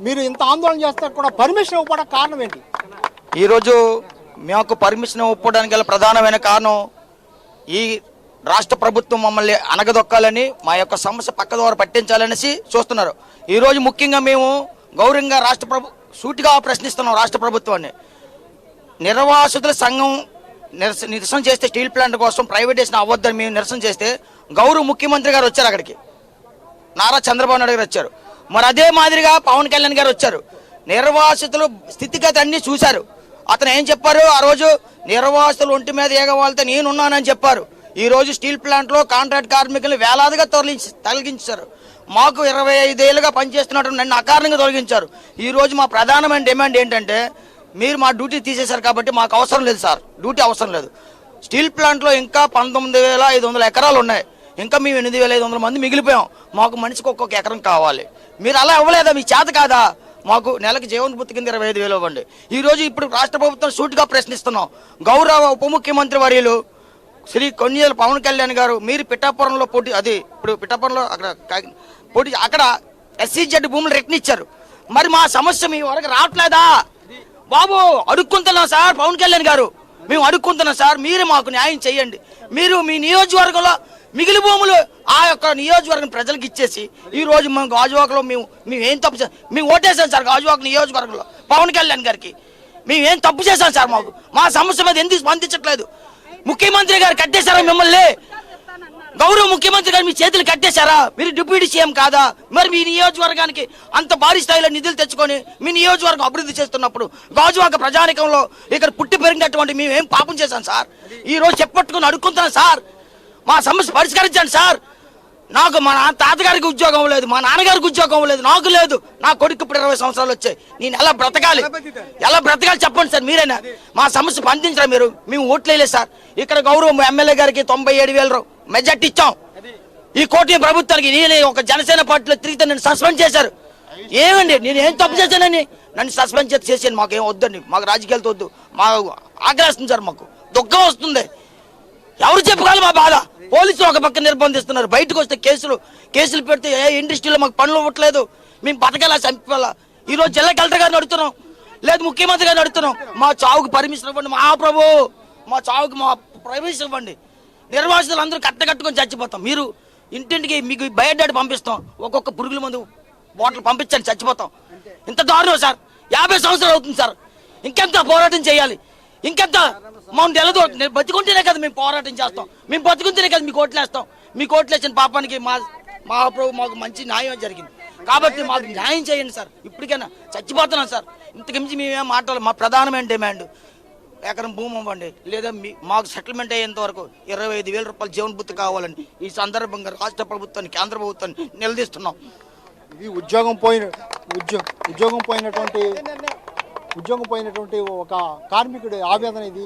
మీరు ఇంత ఆందోళన చేస్తే కూడా పర్మిషన్ ఇవ్వడం కారణం ఏంటి? ఈరోజు మాకు పర్మిషన్ ఇవ్వడానికి గల ప్రధానమైన కారణం ఈ రాష్ట్ర ప్రభుత్వం మమ్మల్ని అనగదొక్కాలని, మా యొక్క సమస్య పక్క ద్వారా పట్టించాలనేసి చూస్తున్నారు. ఈరోజు ముఖ్యంగా మేము గౌరవంగా సూటిగా ప్రశ్నిస్తున్నాం రాష్ట్ర ప్రభుత్వాన్ని. నిర్వాసితుల సంఘం నిరసన చేస్తే స్టీల్ ప్లాంట్ కోసం ప్రైవేటేషన్ అవ్వద్దని మేము నిరసన చేస్తే గౌరవ ముఖ్యమంత్రి గారు వచ్చారు, అక్కడికి నారా చంద్రబాబు నాయుడు గారు వచ్చారు. మరి అదే మాదిరిగా పవన్ కళ్యాణ్ గారు వచ్చారు. నిర్వాసితులు స్థితిగతి అన్ని చూశారు. అతను ఏం చెప్పారు? ఆ రోజు నిర్వాసితులు ఒంటి మీద ఏగవాళ్ళతో నేనున్నానని చెప్పారు. ఈ రోజు స్టీల్ ప్లాంట్లో కాంట్రాక్ట్ కార్మికులు వేలాదిగా తొలగించారు. మాకు 25 ఏళ్ళుగా పనిచేస్తున్నట్టు నన్ను అకారణంగా తొలగించారు. ఈ రోజు మా ప్రధానమైన డిమాండ్ ఏంటంటే, మీరు మా డ్యూటీ తీసేశారు కాబట్టి మాకు అవసరం లేదు సార్, డ్యూటీ అవసరం లేదు. స్టీల్ ప్లాంట్లో ఇంకా 19,500 ఎకరాలు ఉన్నాయి. ఇంకా మేము 8,500 మంది మిగిలిపోయాం. మాకు మనిషికి ఒక్కొక్క ఎకరం కావాలి. మీరు అలా ఇవ్వలేదా? మీ చేత కాదా? మాకు నెలకి జీవనభృతి కింద 25,000 ఇవ్వండి. ఈరోజు ఇప్పుడు రాష్ట్ర ప్రభుత్వం సూటిగా ప్రశ్నిస్తున్నాం. గౌరవ ఉప ముఖ్యమంత్రి వర్యులు శ్రీ కొన్నిదేల పవన్ కళ్యాణ్ గారు, మీరు పిఠాపురంలో పోటీ, అది ఇప్పుడు పిఠాపురంలో అక్కడ SEZ భూములు రిటర్న్ ఇచ్చారు. మరి మా సమస్య మీ వరకు రావట్లేదా బాబు? అడుక్కుంటున్నాం సార్ పవన్ కళ్యాణ్ గారు, మేము అడుక్కుంటున్నాం సార్, మీరు మాకు న్యాయం చేయండి. మీరు మీ నియోజకవర్గంలో మిగిలి భూములు ఆ యొక్క నియోజకవర్గం ప్రజలకు ఇచ్చేసి ఈ రోజు మేము గాజువాకలో మేము ఏం తప్పు మేము ఓటేసాం సార్. గాజువాక నియోజకవర్గంలో పవన్ కళ్యాణ్ గారికి మేము ఏం తప్పు చేశాం సార్? మా సమస్య మీద ఎందుకు స్పందించట్లేదు? ముఖ్యమంత్రి గారు కట్టేశారా మిమ్మల్ని? గౌరవ ముఖ్యమంత్రి గారు మీ చేతులు కట్టేశారా? మీరు డిప్యూటీ సీఎం కాదా? మరి మీ నియోజకవర్గానికి అంత భారీ స్థాయిలో నిధులు తెచ్చుకొని మీ నియోజకవర్గం అభివృద్ధి చేస్తున్నప్పుడు గాజువాక ప్రజానికంలో ఇక్కడ పుట్టి పెరిగినటువంటి మేము ఏం పాపం చేశాం సార్? ఈ రోజు చెప్పట్టుకుని అడుక్కుంటున్నాం సార్, మా సమస్య పరిష్కరించండి సార్. నాకు మా తాతగారికి ఉద్యోగం లేదు, మా నాన్నగారికి ఉద్యోగం లేదు, నాకు లేదు. నా కొడుకు ఇప్పుడు 20 సంవత్సరాలు వచ్చాయి. నేను ఎలా బ్రతకాలి చెప్పండి సార్. మీరైనా మా సమస్య స్పందించరా? మేము ఓట్లేదు సార్. ఇక్కడ గౌరవ ఎమ్మెల్యే గారికి 97,000 మెజార్టీ ఇచ్చాం. ఈ కోటి ప్రభుత్వానికి నేను ఒక జనసేన పార్టీలో తిరిగితే నన్ను సస్పెండ్ చేశారు. ఏమండి, నేను ఏం తప్పు చేశానని నన్ను సస్పెండ్ చేసాను? మాకు ఏం వద్దండి, మాకు రాజకీయాలతో వద్దు. మాకు ఆగ్రహిస్తుంది సార్, మాకు దుఃఖం వస్తుంది. ఎవరు చెప్పుకోవాలి మా బాధ? పోలీసులు ఒక పక్క నిర్బంధిస్తున్నారు, బయటకు వస్తే కేసులు పెడితే ఏ ఇండస్ట్రీలో మాకు పనులు ఇవ్వట్లేదు. మేము బతకాలా చంపాలా? ఈ రోజు జిల్లా కలెక్టర్ గారిని అడుగుతున్నాం, లేదు ముఖ్యమంత్రి గారిని అడుగుతున్నాం. మా చావుకు పర్మిషన్ ఇవ్వండి మహాప్రభు, మా చావుకు మా పర్మిషన్ ఇవ్వండి. నిర్వాసితులు అందరూ కట్టుకొని చచ్చిపోతాం. మీరు ఇంటింటికి మీకు బయోడేటా పంపిస్తాం, ఒక్కొక్క పురుగుల మందు బాటిల్ పంపించండి, చచ్చిపోతాం. ఇంత దారుణం సార్. 50 సంవత్సరాలు అవుతుంది సార్. ఇంకెంత పోరాటం చేయాలి? ఇంకెంత? మనం తెలదు. బతికుంటేనే కదా మేము పోరాటం చేస్తాం, మేము బతుకుంటేనే కదా మీకు ఓట్లేస్తాం. మీకు ఓట్లేసిన పాపానికి మహాప్రభు మాకు మంచి న్యాయం జరిగింది కాబట్టి మాకు న్యాయం చేయండి సార్. ఇప్పటికైనా చచ్చిపోతున్నాం సార్. ఇంతకుమించి మేమేం మాట్లాడాలి? మా ప్రధానమైన డిమాండ్ ఎకరం భూమి ఇవ్వండి, లేదా మాకు సెటిల్మెంట్ అయ్యేంత వరకు 25,000 రూపాయలు జీవనభృతి కావాలని ఈ సందర్భంగా రాష్ట్ర ప్రభుత్వాన్ని, కేంద్ర ప్రభుత్వాన్ని నిలదీస్తున్నాం. ఇది ఉద్యోగం పోయినటువంటి ఒక కార్మికుడి ఆవేదన ఇది.